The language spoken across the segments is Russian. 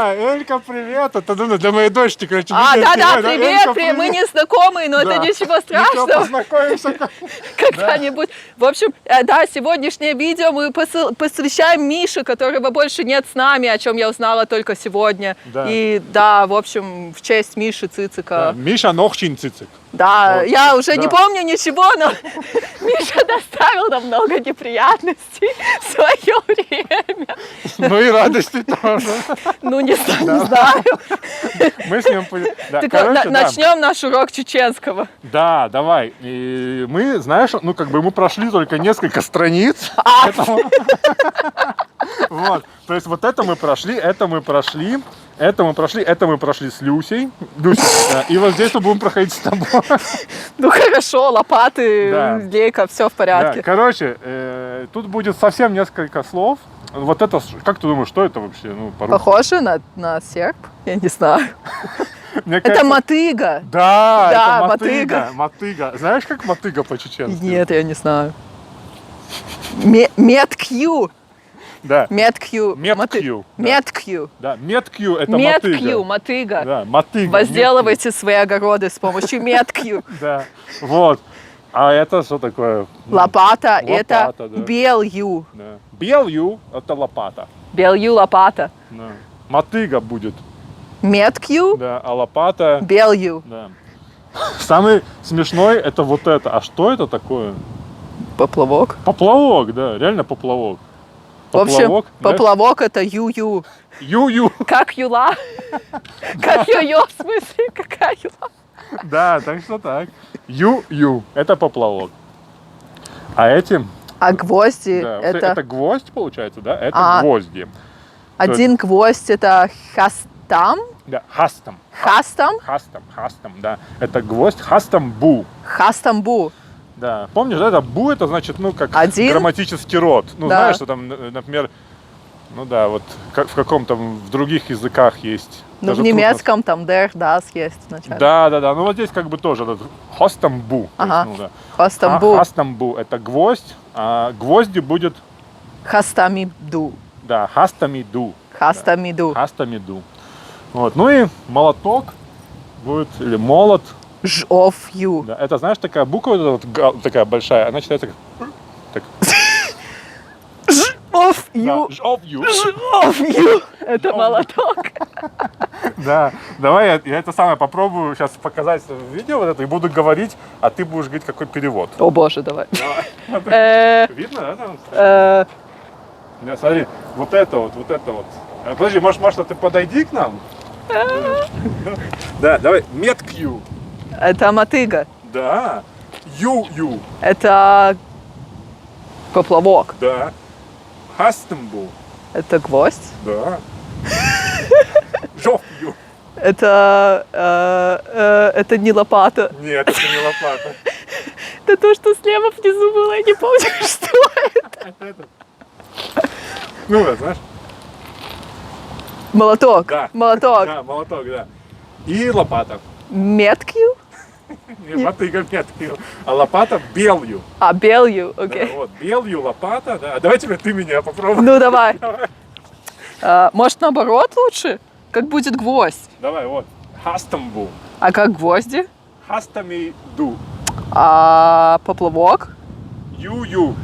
Да, Элька, привет. Это для моей дочки, короче. Да, привет. Мы не знакомые, но это ничего страшного. Познакомимся. Когда-нибудь. В общем, да, сегодняшнее видео мы посвящаем Мише, которого больше нет с нами, о чем я узнала только сегодня. Да. И да, в общем, в честь Миши Цицика. Да, Миша Нохчин Цицик. Да, вот. Я уже не помню ничего, но Миша доставил нам много неприятностей в свое время. Ну и радости тоже. Ну, не знаю. Мы с ним... Начнем наш урок чеченского. Да, давай. И мы, знаешь, мы прошли только несколько страниц. Вот. То есть вот это мы прошли, это мы прошли с Люсей. И вот здесь мы будем проходить с тобой. Ну хорошо, лопаты, лейка, все в порядке. Да. Короче, тут будет совсем несколько слов. Вот это, как ты думаешь, что это вообще? Похоже на серп? Я не знаю. Это мотыга. Да, это мотыга. Знаешь, как мотыга по-чеченски? Нет, я не знаю. Меткью. Да. Меткью. Меткью. Да, меткью это мотыга. Меткью, мотыга. Да, мотыга. Возделывайте свои огороды с помощью меткью. Да, вот. А это что такое? Лопата, это белью. Белью это лопата. Белью лопата. Мотыга будет. Меткью. Да, а лопата. Белью. Да. Самый смешной это вот это. А что это такое? Поплавок. Поплавок, да, реально поплавок. В общем, поплавок это ю-ю. Ю-ю. Как юла. Как йо-йо, в смысле, какая юла? Да, так что так. Ю-ю, это поплавок. А эти... А гвозди это... Это гвоздь, получается, да? Это гвозди. Один гвоздь это хастам? Да, хастам. Хастам? Хастам, да. Это гвоздь хастамбу. Хастамбу. Да. Помнишь, да, это бу, это значит, как один? Грамматический род. Да. Знаешь, что там, например, вот как в каком-то, в других языках есть. Ну, в немецком там der, das есть вначале. Да. Ну, вот здесь как бы тоже этот хостамбу. Ага, хостамбу. Хастамбу это гвоздь, а гвозди будет... Хастамиду. Да, хастамиду. Хастамиду. Хастамиду. Вот, ну и молоток будет, или молот. Жовью. Да, это, знаешь, такая буква вот, такая большая, она читается как... Жовью. Жовью. Это молоток. Да, давай я это самое попробую сейчас показать в видео вот это и буду говорить, а ты будешь говорить, какой перевод. О боже, давай. Видно, да? Там? Смотри, вот это вот. Подожди, может, Маша, ты подойди к нам? Да, давай, меткью. Это мотыга. Да. Ю-ю. Это поплавок. Да. Хастамбу. Это гвоздь. Да. Жовью. Это не лопата. Нет, это не лопата. Это то, что слева внизу было, я не помню, что это. Ну, вот, знаешь. Молоток. Да. Молоток. Да, молоток, да. И лопата. Меткью? Не мотыга меткью, а лопата белью. А, белью, окей. Да, вот, белью лопата, да. Давай теперь ты меня попробуй. Ну, давай. Может, наоборот лучше? Как будет гвоздь? Давай, вот. Хастамбу. А как гвозди? Хастамиду. А поплавок? Ю-ю.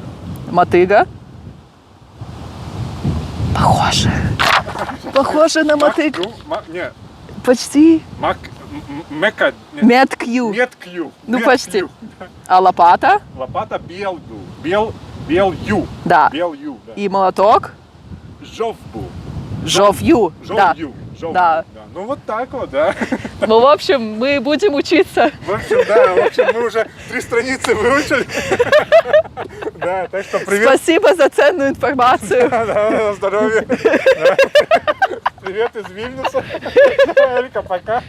Мотыга? Похоже на мотыгу. Нет. Почти. Меткью. Меткью. Ну, почти. А лопата? Лопата белью. Белью. Да. Белью, да. И молоток? Жовбу. Жовью. Да. Да. Ну вот так вот, да. Ну, в общем, мы будем учиться. В общем, мы уже 3 страницы выучили. Да, так что привет. Спасибо за ценную информацию. Да, на здоровье. Привет из Вильнюса. Элька, пока.